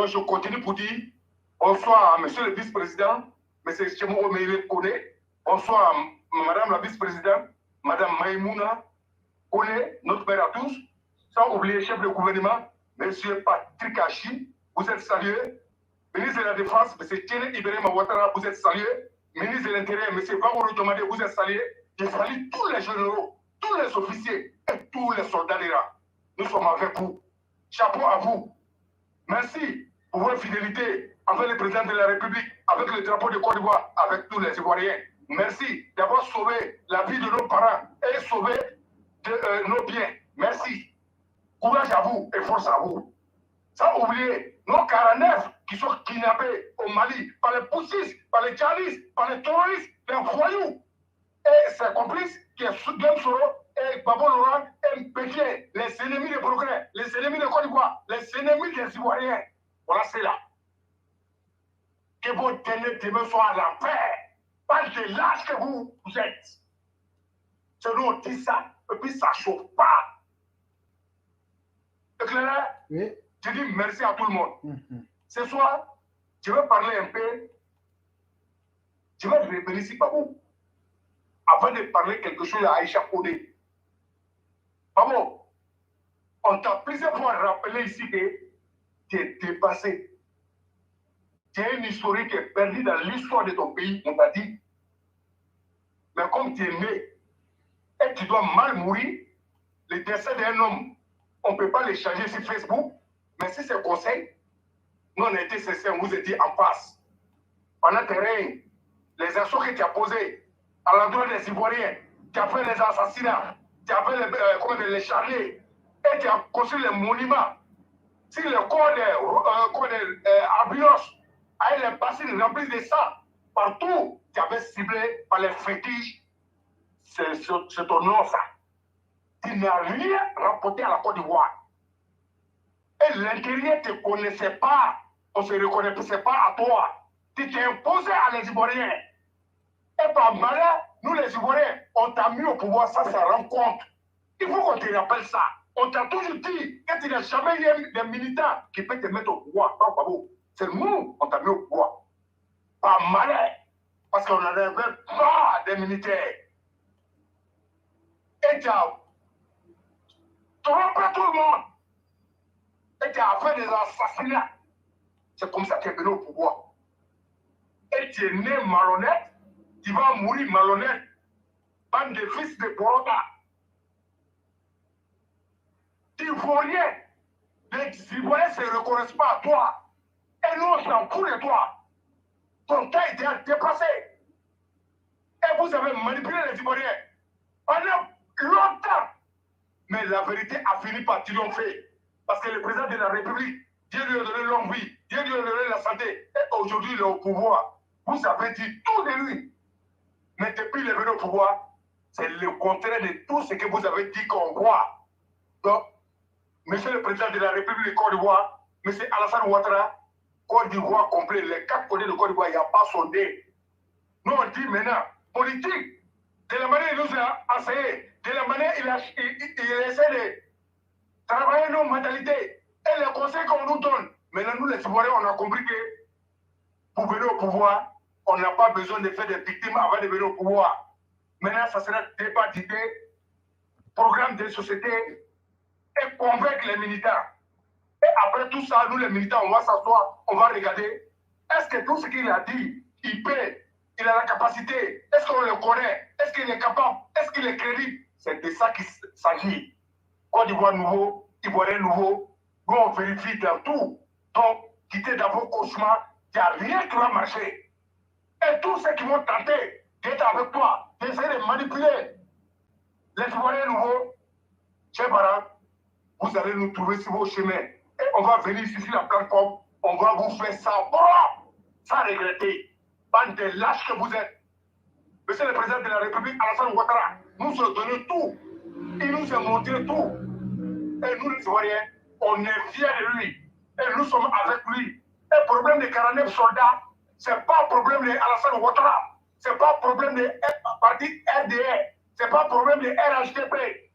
Donc, je continue pour dire bonsoir à monsieur le vice-président, monsieur Chemo Omeile Kone, bonsoir à madame la vice-présidente, madame Maïmouna Kone, notre père à tous, sans oublier le chef de gouvernement, monsieur Patrick Hachi, vous êtes salué. Ministre de la Défense, M. Tiene Ibrahima Ouattara, vous êtes salué. Ministre de l'Intérieur, M. Bagourou Diomade, vous êtes salué. Je salue tous les généraux, tous les officiers et tous les soldats d'Iran. Nous sommes avec vous. Chapeau à vous. Merci pour votre fidélité avec le président de la République, avec le drapeau de Côte d'Ivoire, avec tous les Ivoiriens. Merci d'avoir sauvé la vie de nos parents et sauvé nos biens. Merci. Courage à vous et force à vous. Sans oublier nos 49 qui sont kidnappés au Mali par les poussistes, par les djihadistes, par les terroristes, les voyous et ses complices qui est Guem Soro et Babo Laurent et Mpétier, les ennemis de progrès, les ennemis de Côte d'Ivoire, les ennemis des Ivoiriens. Voilà, c'est là. Que vos derniers témoins soient à l'enfer. Pas de lâche que vous êtes. C'est nous on dit ça, et puis ça ne chauffe pas. C'est clair? Oui. Je dis merci à tout le monde. Ce soir, je vais parler un peu. Je vais revenir ici par vous. Avant de parler quelque chose à Aïcha Kodé. Maman, on t'a plusieurs fois rappelé ici que tu es dépassé. Tu as une historique qui est perdue dans l'histoire de ton pays, on t'a dit. Mais comme tu es né et tu dois mal mourir, le décès d'un homme, on ne peut pas le changer sur Facebook. Mais si c'est conseil, nous on a été sincères, on vous a dit en face. Pendant tes règnes, les actions que tu as posées à l'endroit des Ivoiriens, tu as fait les assassinats, tu as fait les charniers, et tu as construit les monuments. Si le corps des Abios a les bassines remplies de sang, partout, tu avais ciblé par les fétiches, c'est ton nom ça. Tu n'as rien rapporté à la Côte d'Ivoire. Et l'intérieur ne te connaissait pas, on ne se reconnaissait pas à toi. Tu t'es imposé à les Ivoiriens. Et par malheur, nous les Ivoiriens, on t'a mis au pouvoir, ça rend compte. Il faut qu'on te rappelle ça. On t'a toujours dit que tu n'as jamais eu des militants qui peuvent te mettre au pouvoir. C'est nous, on t'a mis au pouvoir. Par malheur, parce qu'on en avait pas des militaires. Et tu as trompé tout le monde. Et tu as fait des assassinats. C'est comme ça que tu es venu au pouvoir. Et tu es né malhonnête, tu vas mourir malhonnête. Bande de fils de Borota. Ivoiriens, les Ivoiriens ne se reconnaissent pas à toi. Et nous, on s'en fout de toi. Ton temps était dépassé. Et vous avez manipulé les Ivoiriens pendant longtemps. Mais la vérité a fini par triompher. Parce que le président de la République, Dieu lui a donné longue vie, Dieu lui a donné la santé. Et aujourd'hui, il est au pouvoir. Vous avez dit tout de lui. Mais depuis qu'il est venu au pouvoir, c'est le contraire de tout ce que vous avez dit qu'on voit. Donc, monsieur le président de la République de Côte d'Ivoire, monsieur Alassane Ouattara, Côte d'Ivoire complet, les 4 côtés de Côte d'Ivoire, il n'y a pas sondé. Nous, on dit maintenant, politique, de la manière il nous a enseigné, de la manière il essaie de travailler nos mentalités et les conseils qu'on nous donne. Maintenant, nous, les Ivoiriens, on a compris que pour venir au pouvoir, on n'a pas besoin de faire des victimes avant de venir au pouvoir. Maintenant, ça sera débat d'idées, programme de société et convaincre les militants. Et après tout ça, nous, les militants, on va s'asseoir, on va regarder. Est-ce que tout ce qu'il a dit, il peut, il a la capacité, est-ce qu'on le connaît, est-ce qu'il est capable, est-ce qu'il est crédible? C'est de ça qu'il s'agit. Côte d'Ivoire nouveau, Ivoirien nouveau, nous on vérifie dans tout. Donc, quittez d'abord cauchemar, il n'y a rien qui va marcher. Et tous ceux qui vont tenter d'être avec toi, d'essayer de manipuler les Ivoiriens nouveaux, chers parents, vous allez nous trouver sur vos chemins. Et on va venir ici sur la plateforme, on va vous faire ça, sans regretter. Bande de lâches que vous êtes. Monsieur le président de la République, Alassane Ouattara, nous se donnons tout. Il nous a montré tout. Et nous, les Ivoiriens, on est fiers de lui. Et nous sommes avec lui. Et le problème des 49 soldats, ce n'est pas un problème de Alassane Ouattara. Ce n'est pas un problème de parti RDR. Ce n'est pas un problème de RHDP.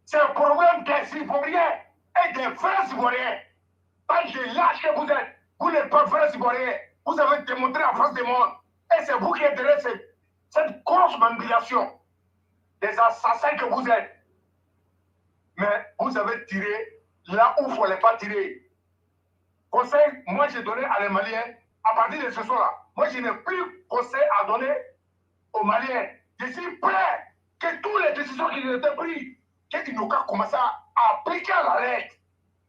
C'est un problème des Ivoiriens et des vrais Ivoiriens. Pas Quel des lâches que vous êtes. Vous n'êtes pas vrais Ivoiriens. Vous avez démontré en face du monde. Et c'est vous qui êtes derrière cette grosse manipulation. Des assassins que vous êtes. Mais vous avez tiré là où il ne fallait pas tirer. Conseil, moi j'ai donné à les Maliens, à partir de ce soir-là, moi je n'ai plus conseil à donner aux Maliens. Je suis prêt que toutes les décisions qui ont été prises, qu'ils n'ont qu'à commencer à appliquer à la lettre.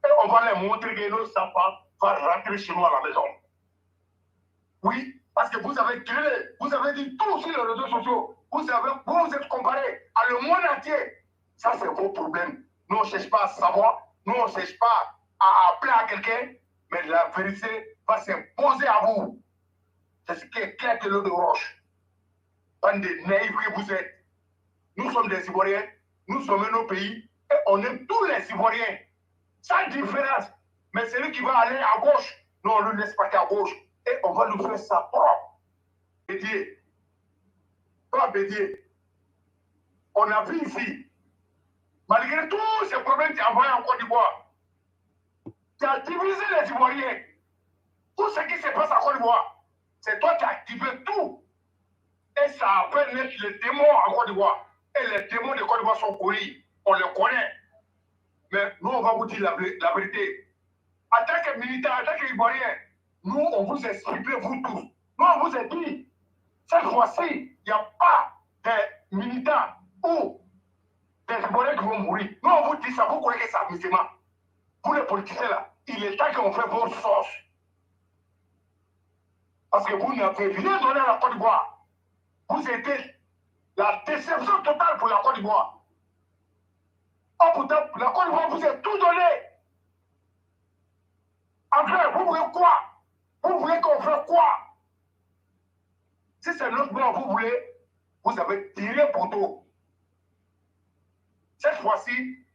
Et on va les montrer que nos enfants vont rentrer chez nous à la maison. Oui, parce que vous avez créé, vous avez dit tout sur les réseaux sociaux. Vous vous êtes comparé à le monde entier. Ça, c'est vos problèmes. Nous, on ne cherche pas à savoir. Nous, on ne cherche pas à appeler à quelqu'un. Mais la vérité va s'imposer à vous. C'est ce qui est clair que l'eau de roche. Bande de naïfs que vous êtes. Nous sommes des Ivoiriens. Nous sommes nos pays. Et on aime tous les Ivoiriens. Sans différence. Mais celui qui va aller à gauche, nous, on ne le laisse pas qu'à gauche. Et on va nous faire sa propre. Bédier. Pas Bédier. On a vu ici, malgré tous ces problèmes qui envoient en Côte d'Ivoire, tu as divisé les Ivoiriens. Tout ce qui se passe en Côte d'Ivoire, c'est toi qui as activé tout. Et ça a fait naître les démons en Côte d'Ivoire. Et les démons de Côte d'Ivoire sont connus. On les connaît. Mais nous, on va vous dire la vérité. En tant que militaires, en tant qu'Ivoiriens, nous, on vous a ciblé, vous tous. Nous, on vous a dit, cette fois-ci, il n'y a pas des militants ou des Ivoiriens qui vont mourir. Nous, on vous dit ça, vous croyez que c'est amusement. Vous, les politiciens, là, il est temps qu'on fait vos sauces. Parce que vous n'avez rien donné à la Côte d'Ivoire. Vous étiez la déception totale pour la Côte d'Ivoire. Oh, pourtant, la Côte d'Ivoire vous a tout donné. Enfin, vous voulez quoi? Vous voulez qu'on fasse quoi? Si c'est notre blanc, vous voulez, vous avez tiré pour tout. Cette fois-ci,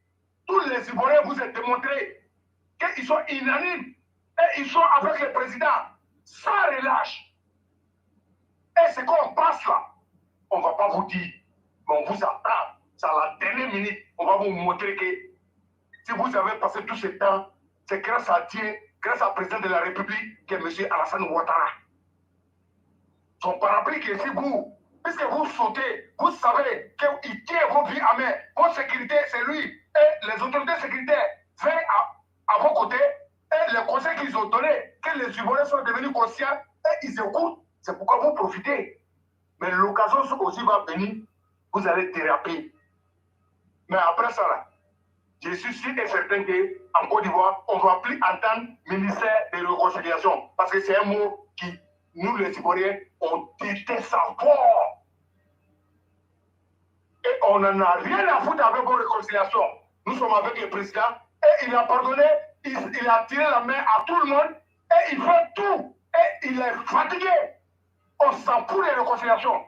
tous les Ivoiriens vous ont démontré qu'ils sont unanimes et ils sont avec le président sans relâche. Et ce qu'on passe là, on ne va pas vous dire, mais on vous attend. C'est à la dernière minute, on va vous montrer que si vous avez passé tout ce temps, c'est grâce à Dieu, grâce au président de la République, qui est M. Alassane Ouattara. Son parapluie que si vous, puisque vous sautez, vous savez qu'il tient vos vies à main, votre sécurité, c'est lui, et les autorités sécuritaires veillent à vos côtés, et les conseils qu'ils ont donnés, que les Ivoiriens sont devenus conscients, et ils écoutent, c'est pourquoi vous profitez. Mais l'occasion aussi va venir, vous allez déraper. Mais après ça, là, je suis sûr et certain qu'en Côte d'Ivoire, on ne va plus entendre ministère de réconciliation, parce que c'est un mot qui, nous les Ivoiriens, on déteste ça fort. Et on n'en a rien à foutre avec vos réconciliations. Nous sommes avec le président, et il a pardonné, il a tiré la main à tout le monde, et il fait tout, et il est fatigué. On s'en fout des réconciliations.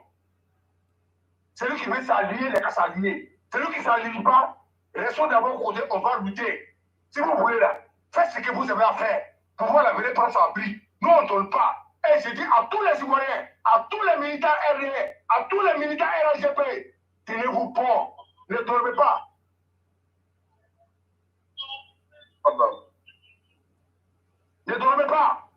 Celui qui veut s'allier, il n'est qu'à s'allier. Celui qui ne s'allie pas, restons d'abord côté, on va lutter. Si vous voulez là, faites ce que vous avez à faire. Pour voir la vérité prendre sa pli. Nous, on ne donne pas. Et je dis à tous les Ivoiriens, à tous les militaires RDA, à tous les militaires RAGP, tenez-vous bon. Ne dormez pas. Ne dormez pas.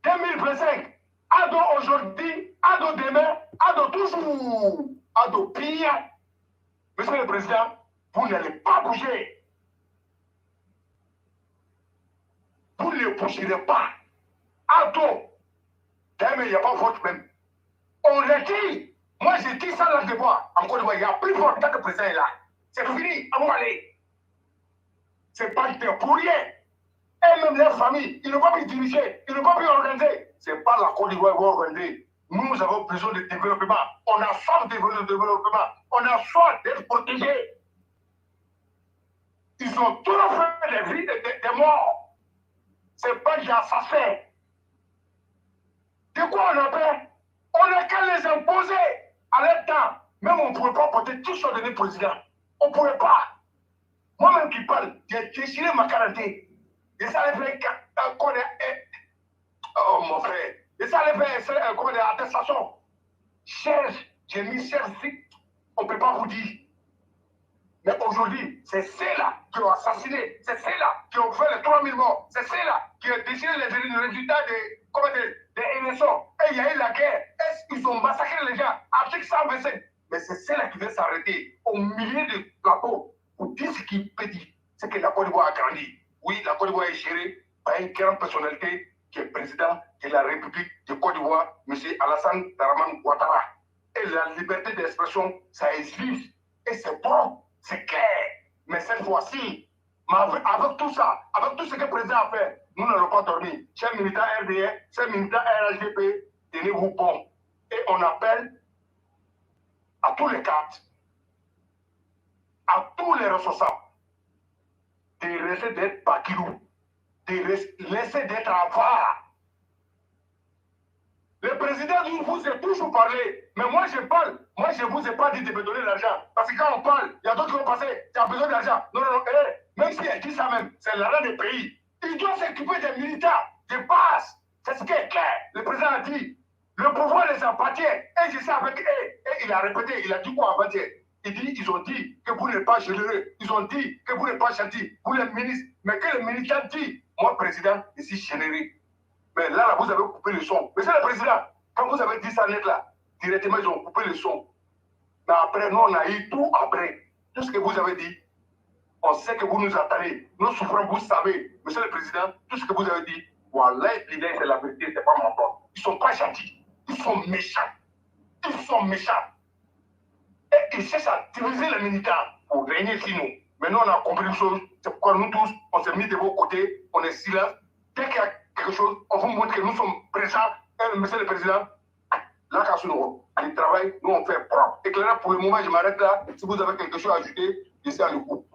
2025, Ado aujourd'hui, Ado demain, Ado toujours, Ado pire. Monsieur le Président, vous n'allez pas bouger. Vous ne bougerez pas. Ado, demain, il n'y a pas votre même. On retire. Moi, j'ai dit ça là de bois. En Côte d'Ivoire, il y a plus fort tant que le président est là. C'est fini, à vous aller. C'est pas pour rien. Et même les familles, ils ne vont pas plus diriger, ils ne vont pas plus organiser. Ce n'est pas la Côte d'Ivoire qui va organiser. Nous avons besoin de développement. On a soif de développement. On a soif d'être protégés. Ils ont toujours fait des vies, des morts. Ce n'est pas des assassins. De quoi on a peur? On n'a qu'à les imposer à leur temps. Même on ne pouvait pas porter tout sur le président. On ne pouvait pas. Moi-même qui parle, j'ai déchiré ma quarantaine. Et ça allait faire oh mon frère. Et ça allait faire comment dire, attestation. Cherche, j'ai mis cherche. On ne peut pas vous dire. Mais aujourd'hui, c'est ceux-là qui ont assassiné, c'est ceux-là qui ont fait les 3000 morts, c'est ceux-là qui ont déchiré les résultats des élections. Et il y a eu la guerre. Ils ont massacré les gens. Article 125. Mais c'est ceux-là qui veulent s'arrêter au milieu de plateau pour dire ce qu'il peut dire. C'est que la Côte d'Ivoire a grandi. Oui, la Côte d'Ivoire est gérée par une grande personnalité qui est président de la République de Côte d'Ivoire, M. Alassane Dramane Ouattara. Et la liberté d'expression, ça existe. Et c'est bon, c'est clair. Mais cette fois-ci, avec tout ça, avec tout ce que le président a fait, nous n'allons pas dormir. Chers militants RDR, chers militants RLGP, tenez-vous bon. Et on appelle à tous les cadres, à tous les responsables, de rester d'être bakilou, de laisser d'être avare. Le président vous a toujours parlé, mais moi je parle. Moi je ne vous ai pas dit de me donner l'argent. Parce que quand on parle, il y a d'autres qui vont passer, tu as besoin d'argent. Non, non, non, même si elle dit ça même, c'est l'argent des pays. Il doit s'occuper des militaires, des bases. C'est ce qui est clair. Le président a dit, le pouvoir les appartient. Et je sais avec eux. Et il a répété, il a dit quoi avant-hier? Il dit, ils ont dit que vous n'êtes pas généreux. Ils ont dit que vous n'êtes pas gentil. Vous les ministres. Mais que le militaire dit, moi président, je suis généreux. Mais là, vous avez coupé le son. Monsieur le Président, quand vous avez dit ça net là, directement, ils ont coupé le son. Mais après, nous, on a eu tout après. Tout ce que vous avez dit, on sait que vous nous attendez. Nous souffrons, vous savez. Monsieur le Président, tout ce que vous avez dit, voilà, c'est la vérité, c'est pas mon temps. Ils ne sont pas gentils. Ils sont méchants. Ils sont méchants. Et ils cherchent à diviser les militaires pour régner sur nous. Mais nous, on a compris une chose. C'est pourquoi nous tous, on s'est mis de vos côtés, on est silence. Dès qu'il y a quelque chose, on vous montre que nous sommes présents. Et monsieur le Président, là, quand on travaille, nous on fait propre. Éclairant pour le moment, je m'arrête là. Si vous avez quelque chose à ajouter, laissez à le coup.